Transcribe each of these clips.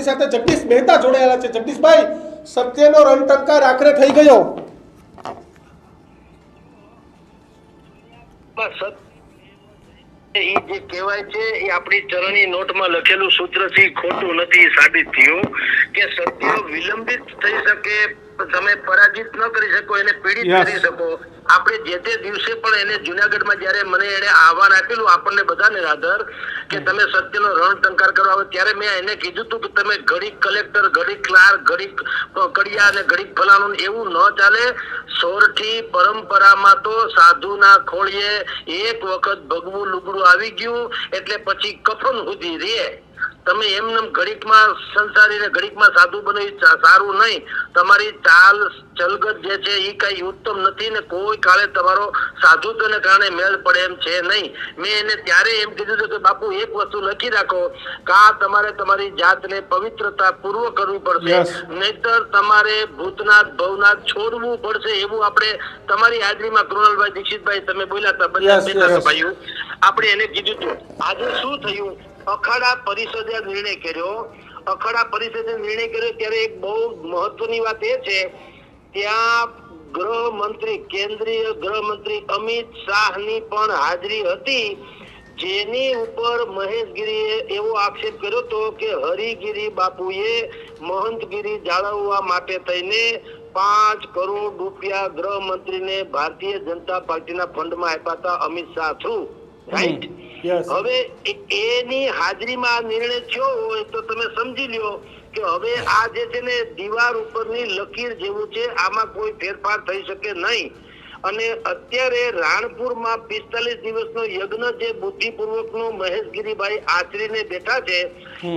આપણી સાથે જગદીશ મહેતા જોડાયેલા છે। જગદીશભાઈ, સત્યનો રણટંકાર આખરે થઈ ગયો। એ જે કહેવાય છે એ આપણી ચરણી નોટમાં લખેલું સૂત્રથી ખોટું નથી સાબિત થયું કે સત્ય વિલંબિત થઈ શકે, તમે પરાજિત ન કરી શકો, એને પીડિત કરી શકો। આપણે જે તે દિવસે પણ એને જુનાગઢમાં જ્યારે મને એને આહવાન આપેલું આપણને બધાને રાધર કે તમે સત્યનો રણટંકાર કરવા આવે, ત્યારે મેં એને કીધું હતું કે તમે ઘડીક કલેક્ટર, ઘડીક ક્લાર્ક, ઘડીક કડિયા અને ઘડીક ફલાણું એવું ન ચાલે। સોરઠી પરંપરામાં તો સાધુના ખોળીએ એક વખત ભગવું લુગડું આવી ગયું એટલે પછી કફન સુધી રે। તમે એમને ઘડીકમાં સંસારીને ઘડીકમાં સાધુ બનવી સારું નહીં। તમારી ચાલ ચલગત જે છે એ કઈ ઉત્તમ નથી ને કોઈ કાળે તમારો સાધુત્વને કારણે મેળ પડે એમ છે નહીં। મેં એને ત્યારે એમ કીધું હતું કે બાપુ એક વસ્તુ લખી રાખો, કા તમારે તમારી જાતને પવિત્રતા પૂર્વ કરવી પડશે, નહીતર તમારે ભૂતનાથ ભવનાથ છોડવું પડશે। એવું આપણે તમારી હાજરીમાં કૃણાલભાઈ દીક્ષિતભાઈ તમે બોલ્યા હતા બધા ભાઈઓ, આપણે એને કીધું હતું। આજે શું થયું, અખાડા પરિષદે નિર્ણય કર્યો। અખાડા પરિષદે નિર્ણય કર્યો ત્યારે એક બહુ મહત્વની વાત એ છે, ત્યાં ગૃહમંત્રી, કેન્દ્રીય ગૃહમંત્રી અમિત શાહની પણ હાજરી હતી, જેની ઉપર મહેશગીરીએ એવો આક્ષેપ કર્યો હતો કે હરિગીરી બાપુએ મહંતગીરી જાળવવા માટે થઈને 5 કરોડ રૂપિયા ગૃહમંત્રીને ભારતીય જનતા પાર્ટીના ફંડમાં આપ્યા હતા અમિત શાહ થ્રુ, રાઈટ? હવે એની હાજરીમાં નિર્ણય થયો હોય તો તમે સમજી લ્યો કે હવે આ જે છે ને દીવાર ઉપરની લકીર જેવું છે, આમાં કોઈ ફેરફાર થઈ શકે નહીં। અને અત્યારે રાણપુરમાં 45 દિવસનો યજ્ઞ જે બુદ્ધિપૂર્વકનું મહેશગીરીભાઈ આચરીને બેઠા છે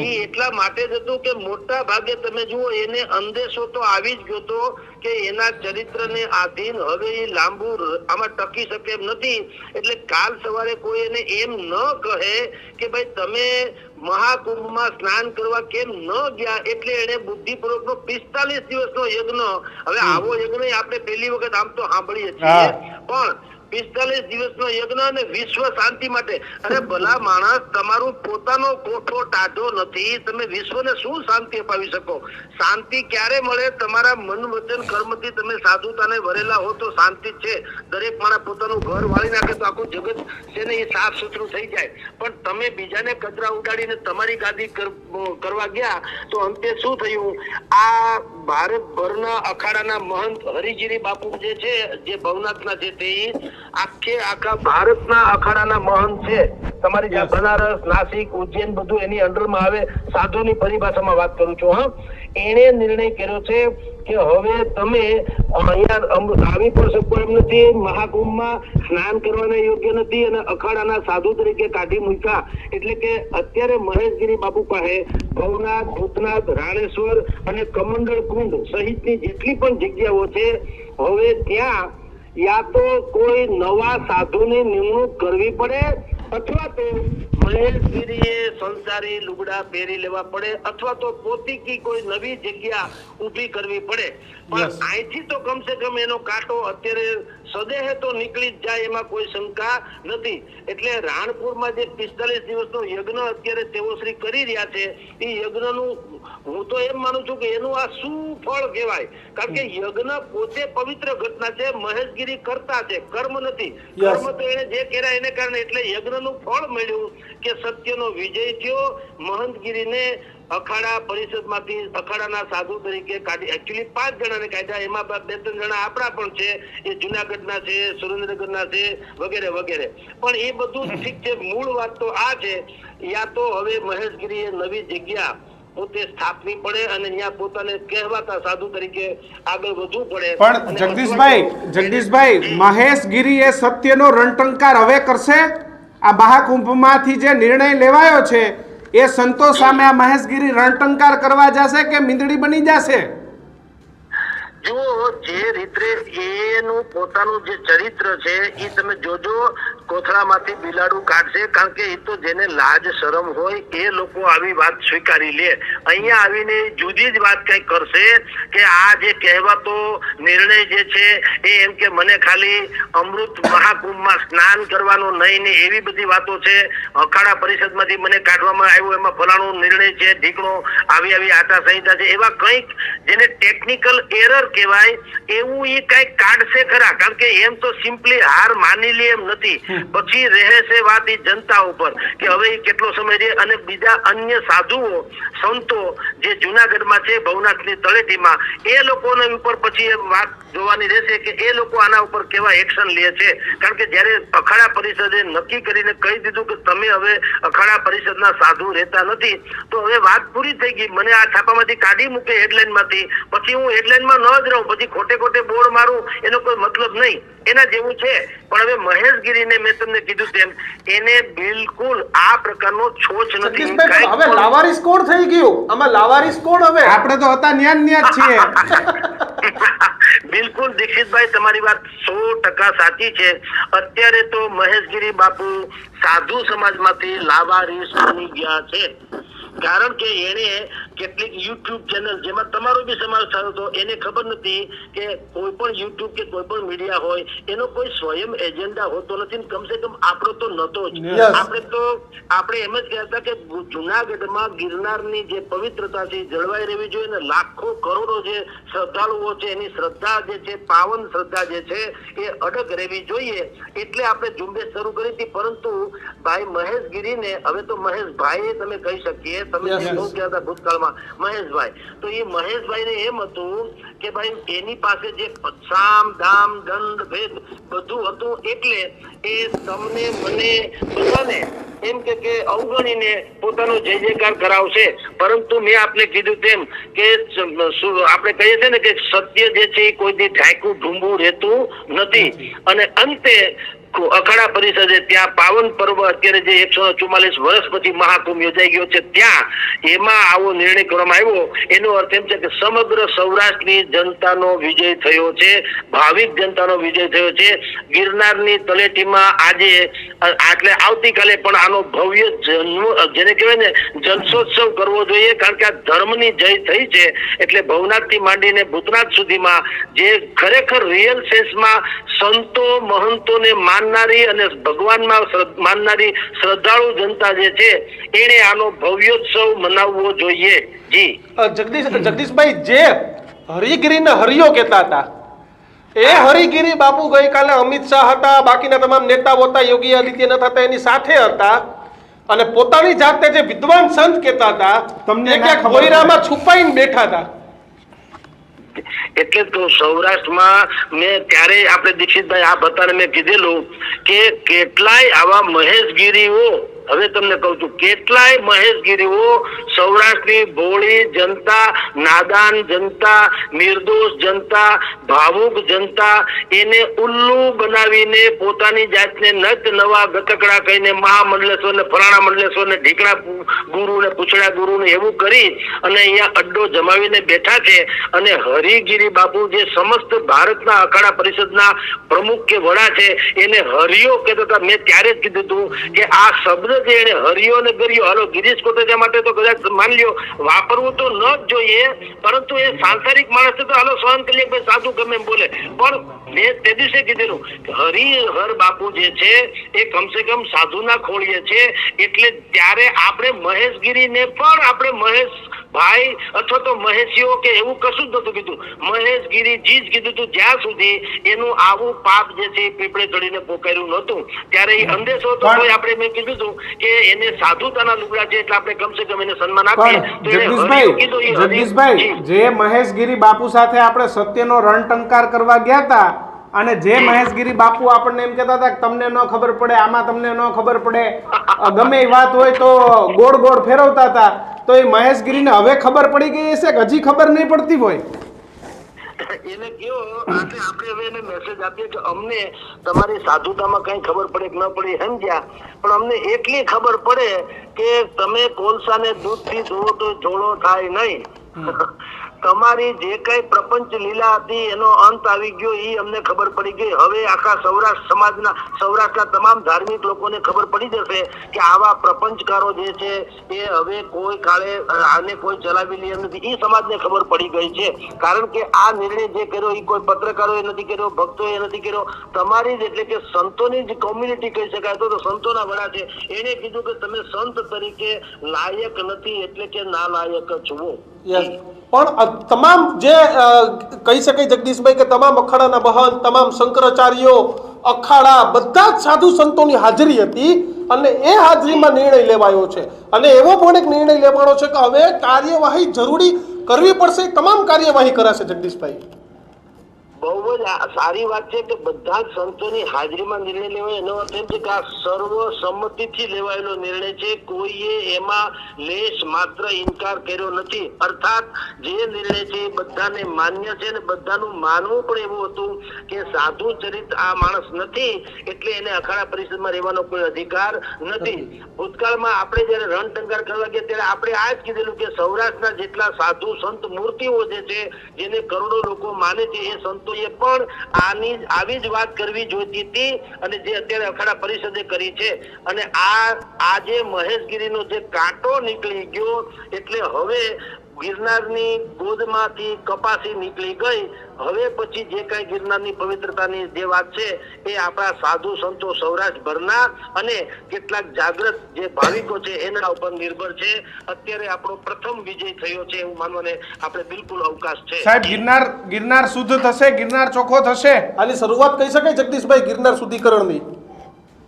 એ એટલા માટે જ હતું કે મોટા ભાગે તમે જુઓ એને અંદેશો તો આવી જ ગયો તો કે એના ચરિત્રને આધીન હવે એ લાંબુ આમાં ટકી શકે એમ નથી। એટલે કાલ સવારે કોઈ એને એમ ન કહે કે ભાઈ તમે મહાકુંભમાં સ્નાન કરવા કેમ ન ગયા, એટલે એને બુદ્ધિપૂર્વકનો 45 દિવસનો યજ્ઞ, હવે આવો યજ્ઞ આપણે પહેલી વખત આમ તો સાંભળીએ છીએ, પણ 45 દિવસનો યજ્ઞ અને વિશ્વ શાંતિ માટે। અરે ભલા માણસ, તમારું પોતાનો કોઠો ટાઢો નથી, તમે વિશ્વને શું શાંતિ અપાવી શકો? શાંતિ ક્યારે મળે? તમારા મન વચન કર્મથી તમે સાધુતાને વરેલા હો તો શાંતિ છે। દરેક માણસ પોતાનું ઘર વાળી નાખે તો આખું જગત છે ને એ સાફ સુથરું થઈ જાય, પણ તમે બીજાને કચરા ઉડાડીને તમારી ગાદી કરવા ગયા તો અંતે શું થયું? આ ભારતભરના અખાડાના મહંત હરિગીરી બાપુ જે છે, જે ભવનાથના છે, તે આખા ભારતના અખાડાના મહંત છે। તમારી જ્યાં બનારસ, નાસિક, ઉજ્જૈન બધું એની અંડરમાં આવે, સાધુની પરિભાષામાં વાત કરું છું। એને નિર્ણય કર્યો છે કે હવે તમે અહીંયા આવી પણ શકો એમ નથી, મહાકુંભમાં સ્નાન કરવાને યોગ્ય નથી અને અખાડાના સાધુ તરીકે કાઢી મૂક્યા। એટલે કે અત્યારે મહેશગીરી બાપુ પાસે ભવનાથ, ભૂતનાથ, રાણેશ્વર અને કમંડળ કુંડ સહિતની જેટલી પણ જગ્યાઓ છે, હવે ત્યાં યા તો કોઈ નવા સાધુની નિમણૂક કરવી પડે અથવા તો મહેશગીરીએ સંસારી લુગડા પહેરી લેવા પડે અથવા તો પોતીકી કોઈ નવી જગ્યા ઊભી કરવી પડે। પણ અહીંથી તો કમસે કમ એનો કાંટો અત્યારે સદેહે તો નીકળી જ જાય, એમાં કોઈ શંકા નથી। એટલે રાણપુરમાં જે 45 દિવસનો યજ્ઞ અત્યારે તેઓશ્રી કરી રહ્યા છે, એ યજ્ઞનું હું તો એમ માનું છું કે એનું આ શું ફળ કહેવાય, કારણ કે યજ્ઞ પોતે પવિત્ર ઘટના છે, મહેશગીરી કરતા છે, કર્મ નથી। કર્મ તો એને જે કર્યા એને કારણે, એટલે યજ્ઞનું ફળ મળ્યું કે સત્યનો વિજય થયો। મહંતગીરીને અખાડા પરિષદમાંથી અખાડાના સાધુ તરીકે કાઢી, એકચ્યુઅલી 5 જણાને કાઢ્યા, એમાં 2-3 જણા આપણા પણ છે, એ જુનાગઢના છે, સુરેન્દ્રનગરના છે, વગેરે વગેરે। પણ એ બધું ઠીક છે, મૂળ વાત તો આ છે, યા તો હવે મહેશગીરીએ નવી જગ્યા પોતે સ્થાપવી પડે અને ત્યાં પોતાને કહેવાતા સાધુ તરીકે આગળ વધવું પડે। પણ જગદીશભાઈ, મહેશગીરી એ સત્યનો રણટંકાર હવે કરશે? આ મહાકુંભમાંથી જે નિર્ણય લેવાયો છે એ સંતો સામે આ મહેશગીરી રણટંકાર કરવા જશે કે મીંદડી બની જશે? જુઓ, જે રીતે એનું પોતાનું જે ચરિત્ર છે એ તમે જોજો, કોથળામાંથી બિલાડું કાઢશે, કારણ કે એ તો જેને લાજ શરમ હોય એ લોકો આવી વાત સ્વીકારી લે. અહીંયા આવીને જુદી જ વાત કઈ કરશે કે આ જે કહેવાતો નિર્ણય જે છે એ એમ કે મને ખાલી અમૃત મહાકુંભમાં સ્નાન કરવાનું નહીં ને એવી બધી વાતો છે. અખાડા પરિષદમાંથી મને કાઢવામાં આવ્યું, એમાં ફલાણો નિર્ણય છે, ઢીકણો આવી આચાર સંહિતા છે, એવા કંઈક જેને ટેકનિકલ એરર કહેવાય એવું એ કઈક કાઢશે ખરા. કારણ કે એમ તો સિમ્પલી હાર માની લે એમ નથી. પછી રહે છે વાત એ જનતા ઉપર કે હવે એ કેટલો સમય રહે. અને બીજા અન્ય સાધુઓ સંતો જે જુનાગઢમાં છે ભવનાથની તળેટીમાં, એ લોકોના ઉપર પછી એ વાત જોવાની રહેશે કે એ લોકો આના ઉપર કેવા એક્શન લે છે. કારણ કે જ્યારે અખાડા પરિષદે નક્કી કરીને કહી દીધું કે તમે હવે અખાડા પરિષદના સાધુ રહેતા નથી, તો હવે વાત પૂરી થઈ ગઈ. મને આ છાપામાંથી કાઢી મૂકે હેડલાઇનમાંથી, પછી હું હેડલાઇનમાં ન જ રહું, પછી ખોટે ખોટે બોર્ડ મારું, એનો કોઈ મતલબ નહીં. એના જેવું છે. પણ હવે મહેશગીરીને મેં તમને કીધું તેમ એને બિલકુલ આ પ્રકારનો છોછ નથી. હવે લાવારીસ કોણ થઈ ગયું આમાં? લાવારીસ કોણ? હવે આપણે તો હતા ન્યા જ છીએ. બિલકુલ દીક્ષિતભાઈ, તમારી વાત 100% સાચી છે. અત્યારે તો મહેશગીરી બાપુ સાધુ સમાજમાંથી લાવારીસ બની ગયા છે. કારણ કે એને કેટલીક યુટ્યુબ ચેનલ જેમાં તમારો બી સમાવેશ થયો હતો, એને ખબર નથી કે કોઈ પણ યુટ્યુબ કે કોઈ પણ મીડિયા હોય એનો કોઈ સ્વયં એજન્ડા હોતો નથી. કમસે કમ આપણો તો નતો જ. આપણે એમ જ કહેતા કે જુનાગઢમાં ગિરનારની જે પવિત્રતા છે જળવાઈ રહેવી જોઈએ, અને લાખો કરોડો જે શ્રદ્ધાળુઓ છે એની શ્રદ્ધા જે છે, પાવન શ્રદ્ધા જે છે એ અડગ રહેવી જોઈએ. એટલે આપણે ઝુંબેશ શરૂ કરી હતી. પરંતુ ભાઈ મહેશગીરીને, હવે તો મહેશભાઈ તમે કહી શકીએ, તમે બહુ કહેતા ભૂતકાળમાં મહેશભાઈ, તો એ મહેશભાઈને એમ હતું કે ભાઈ એની પાસે જે સામ દામ દંડ ભેદ બધું હતું, એટલે એ તમને મને બધાને એમ કે અવગણીને પોતાનો જય જયકાર કરાવશે. પરંતુ મેં આપને કીધું તેમ કે આપણે કહીએ છીએ ને કે સત્ય જે છે એ કોઈ દી ઢાંકું ઢૂંબું રહેતું નથી. અને અંતે અખાડા પરિષદે ત્યાં પાવન પર્વ અત્યારે જે 144 વર્ષ પછી મહાકુંભ યોજાઈ ગયો છે, ત્યાં એમાં આવો નિર્ણય કરવામાં આવ્યો. એનો અર્થ એમ છે કે સમગ્ર સૌરાષ્ટ્રની જનતાનો વિજય થયો છે, ભાવિક જનતાનો વિજય થયો છે. ગિરનારની તળેટીમાં આજે એટલે આવતીકાલે પણ આનો ભવ્ય જેને કહેવાય ને જલસોત્સવ કરવો જોઈએ. કારણ કે આ ધર્મની જય થઈ છે. એટલે ભવનાથથી માંડીને ભૂતનાથ સુધીમાં જે ખરેખર રિયલ સેન્સમાં સંતો મહંતોને માનનારી અને ભગવાનમાં માનનારી શ્રદ્ધાળુ જનતા જે છે એને આનો ભવ્યોત્સવ મનાવવો જોઈએ. જી જગદીશભાઈ, જે હરિગીરીને હરિયો કહેતા હતા એ હરિગીરી બાપુ ગઈકાલે અમિત શાહ હતા, બાકીના તમામ નેતાઓ હતા, યોગી આદિત્યનાથ હતા, એની સાથે હતા, અને પોતાની જાતને જે વિદ્વાન સંત કહેતા હતા તમને ક્યાંક કોયરામાં છુપાઈને બેઠા હતા. એટલે તો સૌરાષ્ટ્રમાં મેં ત્યારે આપણે દીક્ષિતભાઈ આ બતાને મેં કીધેલું કે કેટલાય આવા મહેશગીરીઓ, હવે તમને કહું છું, કેટલાય મહેશગીરીઓ સૌરાષ્ટ્રની ભોળી જનતા, નાદાન જનતા, નિર્દોષ જનતા, ભાવુક જનતા એને ઉલ્લુ બનાવીને પોતાની જાતને નત નવા ગતકડા કહીને મહામંડલેશ્વર ને ફલાણા મંડલેશ્વર ને ઢીકણા ગુરુ ને પૂછડા ગુરુ ને એવું કરી અને અહીંયા અડ્ડો જમાવીને બેઠા છે. અને હરિગીરી બાપુ જે સમસ્ત ભારતના અખાડા પરિષદના પ્રમુખ કે વડા છે એને હરિયો કહેતા હતા. મેં ત્યારે જ કીધું હતું કે આ શબ્દ જે એને હરિયો ને ગરિયો, હાલો ગિરીશ કોટેચા માટે તો કદાચ માની લ્યો વાપરવું તો ન જ જોઈએ, પરંતુ એ સાંસારિક માણસ છે તો હાલો સહન કરી લે, સાધુ ગમે એમ બોલે. પણ મેં તે દિવસે કીધેલું હરિહર બાપુ જે છે એ કમસે કમ સાધુના ખોળીએ છે. એટલે ત્યારે આપણે મહેશગીરીને પણ આપણે મહેશ ભાઈ અથવા તો મહેશીઓ કે એવું કશું જ નતું કીધું, મહેશગીરીજી જ કીધું હતું. જ્યાં સુધી એનું આવું પાપ જે છે પીપળે ચડીને પોકાર્યું નતું ત્યારે એ અંદેશો તો કોઈ આપણે મેં કીધું હતું કે એને સાધુતાના લુગડા છે એટલે આપણે કમસે કમ એને સન્માન આપીએ. જગદીશભાઈ, જે મહેશગીરી બાપુ સાથે આપણે સત્યનો રણટંકાર કરવા ગયા હતા અને જે મહેશગીરી બાપુ આપણને એમ કહેતા હતા કે તમને ન ખબર પડે, આમાં તમને ન ખબર પડે, ગમે એ વાત હોય તો ગોળ ગોળ ફેરવતા હતા, તો એ મહેશગીરીને હવે ખબર પડી ગઈ હશે કે હજી ખબર નહીં પડતી હોય? એને કયો આપણે હવે એને મેસેજ આપીએ કે અમને તમારી સાધુતામાં કઈ ખબર પડે કે ન પડે સમજ્યા, પણ અમને એટલી ખબર પડે કે તમે કોલસાને દૂધથી ધોવો તો જોડો થાય નહીં, તમારી જે કઈ પ્રપંચ લીલા હતી એનો અંત આવી ગયો એ અમને ખબર પડી ગઈ. હવે આખા સૌરાષ્ટ્રના તમામ ધાર્મિક લોકોને ખબર પડી જશે કે આવા પ્રપંચકારો જે છે એ હવે કોઈ કાળે આને કોઈ ચલાવી લે એમ નથી. એ સમાજને ખબર પડી ગઈ છે. કારણ કે આ નિર્ણય જે કર્યો એ કોઈ પત્રકારોએ નથી કર્યો, ભક્તોએ નથી કર્યો, તમારી જ એટલે કે સંતોની જ કોમ્યુનિટી કહી શકાય તો સંતોના વડા છે એને કીધું કે તમે સંત તરીકે લાયક નથી એટલે કે ના લાયક છો. પણ તમામ જે કહી શકાય જગદીશભાઈ કે તમામ અખાડાના મહંત, તમામ શંકરાચાર્યો, અખાડા બધા જ સાધુ સંતોની હાજરી હતી અને એ હાજરીમાં નિર્ણય લેવાયો છે અને એવો પણ એક નિર્ણય લેવાનો છે કે હવે કાર્યવાહી જરૂરી કરવી પડશે. તમામ કાર્યવાહી કરાશે જગદીશભાઈ. બહુ જ સારી વાત છે કે બધા જ સંતોની હાજરીમાં નિર્ણય લેવાય. એનો અર્થ એમ છે કે આ સર્વ સંમતિથી લેવાયેલો નિર્ણય છે. કોઈએ એમાં લેશ માત્ર ઇનકાર કર્યો નથી. અર્થાત જે નિર્ણય છે એ બધાને માન્ય છે અને બધાનું માનવું પણ એવું હતું કે સાધુ ચરિત આ માણસ નથી એટલે એને અખાડા પરિષદમાં રહેવાનો કોઈ અધિકાર નથી. ભૂતકાળમાં આપણે જયારે રણટંકાર કરવા ગયા ત્યારે આપણે આ જ કીધેલું કે સૌરાષ્ટ્રના જેટલા સાધુ સંત મૂર્તિઓ જે છે જેને કરોડો લોકો માને છે એ સંતો એ પણ આવી જ વાત કરવી જોઈતી હતી અને જે અત્યારે અખાડા પરિષદે કરી છે. અને આ જે મહેશગીરીનો જે કાંટો નીકળી ગયો એટલે હવે ગિરનારની ગોદમાંથી કપાસી નીકળી ગઈ. હવે પછી જે કઈ ગિરનારની પવિત્રતાની જે વાત છે એ આપણા સાધુ સંતો સૌરાષ્ટ્રભરના અને કેટલાક જાગૃત જે ભાવિકો છે એના ઉપર નિર્ભર છે. અત્યારે આપણો પ્રથમ વિજય થયો છે એવું માનવાને આપણે બિલકુલ અવકાશ છે. સાહેબ ગિરનાર શુદ્ધ થશે, ગિરનાર ચોખ્ખો થશે. આની શરૂઆત કહી શકાય જગદીશભાઈ ગિરનાર શુદ્ધિકરણની.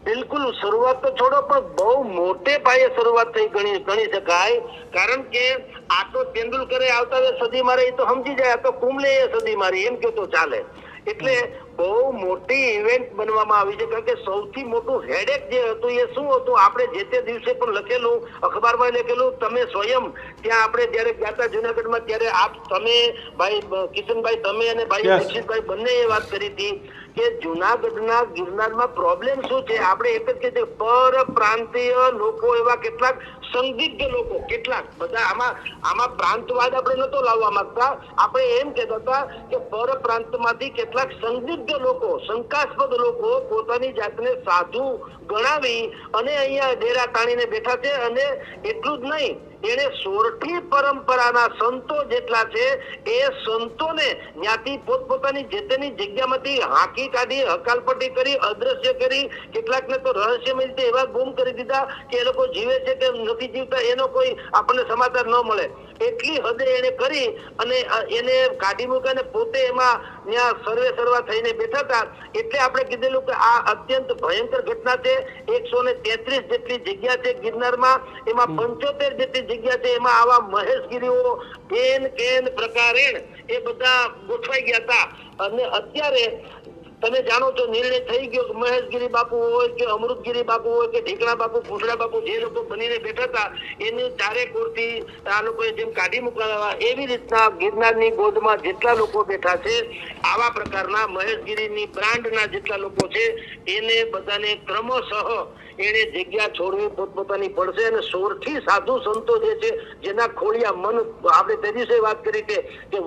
બિલકુલ શરૂઆત તો છોડો પણ બહુ મોટે પાયે શરૂઆત થઈ ગણી શકાય. કારણ કે આ તો તેંડુલકરે આવતા સદી મારે એ તો સમજી જાય, આ તો કુંબલે સદી મારી એમ કે તો ચાલે. એટલે બહુ મોટી ઇવેન્ટ બનવામાં આવી છે. કારણ કે સૌથી મોટું હેડેક જે હતું એ શું હતું, આપણે જે તે દિવસે પણ લખેલું, અખબારમાં લખેલું, તમે સ્વયં ત્યાં આપણે જયારે ગયા હતા જુનાગઢમાં ત્યારે તમે ભાઈ કિશનભાઈ, તમે અને ભાઈ દીક્ષિતભાઈ બંને એ વાત કરી હતી કે જુનાગઢના ગિરનારમાં પ્રોબ્લેમ શું છે. આપણે એક જ કહીએ પર પ્રાંતીય લોકો એવા કેટલાક સંદિગ્ધ લોકો, કેટલાક બધા આમાં પ્રાંતવાદ આપણે નતો લાવવા માંગતા. આપણે એમ કહેતા હતા કે પર પ્રાંતમાંથી કેટલાક સંદિગ્ધ લોકો, શંકાસ્પદ લોકો પોતાની જાતને સાધુ ગણાવી અને અહીંયા ડેરા તાણીને બેઠા છે. અને એટલું જ નહીં, એને સોરઠી પરંપરાના સંતો જેટલા છે એ સંતોને જ્ઞાતિ પોતપોતાની જે તેની જગ્યામાંથી હાંકી કાઢી, હકાલપટ્ટી કરી, અદ્રશ્ય કરી, કેટલાકને તો રહસ્યમય રીતે એવા ગુમ કરી દીધા કે એ લોકો જીવે છે કે નથી જીવતા એનો કોઈ આપણને સમાચાર ન મળે. એટલી હદે એને કરી અને એને કાઢી મૂક્યા અને પોતે એમાં ત્યાં સર્વા થઈને બેઠા હતા. એટલે આપણે કીધેલું કે આ અત્યંત ભયંકર ઘટના છે. 133 જેટલી જગ્યા છે ગિરનારમાં, એમાં 75 જેટલી જગ્યા છે એમાં આવા મહેશગીરીઓ કેન પ્રકારેણ એ બધા ગોઠવાઈ ગયા હતા. અને અત્યારે તમે જાણો છો નિર્ણય થઈ ગયો કે મહેશગીરી બાપુ હોય કે અમૃતગીરી બાપુ હોય કે ઢીકણા બાપુ, પૂંછડા બાપુ જે લોકો બનીને બેઠા હતા એની ચારે કોરથી આ લોકોએ જેમ કાઢી મૂકવા એવી રીતના ગિરનારની ગોદમાં જેટલા લોકો બેઠા છે આવા પ્રકારના મહેશગીરીની બ્રાન્ડના જેટલા લોકો છે એને બધાને ક્રમશઃ એને જગ્યા છોડવી પોતપોતાની પડશે. અને સોરઠી સાધુ સંતો જે છે જેના ખોળિયા મન, આપણે તે દિવસે વાત કરી કે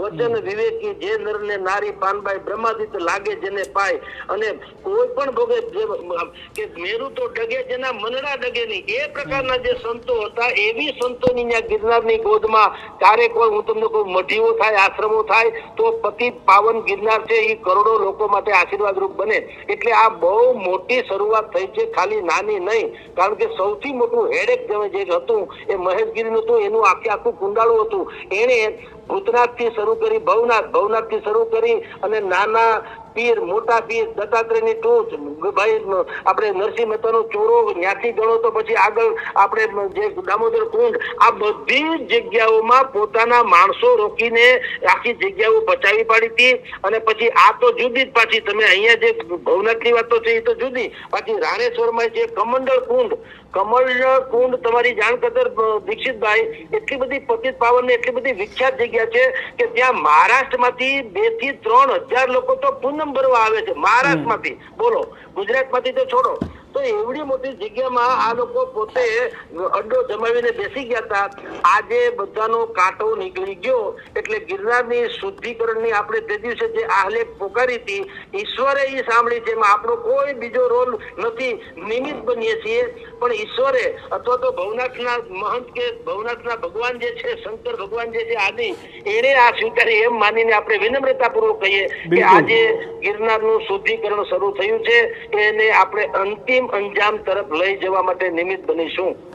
વચન વિવેકી જે નરને નારી પાનબાઈ બ્રહ્માદિત્ય લાગે જેને પાય. અને કોઈ પણ ભોગે કે મેરુ તો ડગે જેના મનડા ડગે નહીં એ પ્રકારના જે સંતો હતા એવી સંતોની ત્યાં ગિરનારની ગોદમાં ચારે કોઈ, હું તમને કોઈ મઢીઓ થાય, આશ્રમો થાય તો પતિ પાવન ગિરનાર છે એ કરોડો લોકો માટે આશીર્વાદ રૂપ બને. એટલે આ બહુ મોટી શરૂઆત થઈ છે, ખાલી નાની નહીં. કારણ કે સૌથી મોટું હેડેક જે હતું એ મહેશગીરીનું હતું. એનું આખું કુંડાળું હતું. એને ભૂતનાથ થી શરૂ કરી ભવનાથ થી શરૂ કરી અને નાના પીર, મોટા પીર, દત્તાત્રેયની ટોચ, ભાઈ આપણે નરસિંહ મહેતાનો ચોરો, ત્યાંથી ગણો તો પછી આગળ આપણે જે દામોદર કુંડ, આ બધી જ જગ્યાઓમાં પોતાના માણસો રોકીને આખી જગ્યાઓ બચાવી પાડી હતી. અને પછી આ તો જુદી જ પાછી તમે અહીંયા જે ભવનાથની વાતો છે એ તો જુદી, પાછી રાણેશ્વરમાં જે કમંડળ કુંડ તમારી જાણ કદર દીક્ષિતભાઈ, એટલી બધી પતિત પાવન ને એટલી બધી વિખ્યાત જગ્યા છે કે ત્યાં મહારાષ્ટ્રમાંથી 2 થી 3 હજાર લોકો તો પૂનમ ભરવા આવે છે. મહારાષ્ટ્રમાંથી, બોલો, ગુજરાતમાંથી તો છોડો. તો એવડી મોટી જગ્યામાં આ લોકો પોતે અડ્ડો જમાવીને બેસી ગયા હતા. આજે બધાનો કાંટો નીકળી ગયો એટલે ગિરનારની શુદ્ધિકરણની આપણે તે દિવસે જે આહલેખ પોકારી હતી, ઈશ્વરે એ સાંભળી છે. એમાં આપણો કોઈ બીજો રોલ નથી, નિમિત્ત બનીએ છીએ. પણ ઈશ્વરે અથવા તો ભવનાથના મહંત કે ભવનાથના ભગવાન જે છે, શંકર ભગવાન જે છે આદિ, એને આ સ્વીકારી એમ માનીને આપણે વિનમ્રતાપૂર્વક કહીએ કે બિલકુલ. આજે ગિરનારનું શુદ્ધિકરણ શરૂ થયું છે, એને આપણે અંતિમ અંજામ તરફ લઈ જવા માટે નિમિત્ત બનીશું.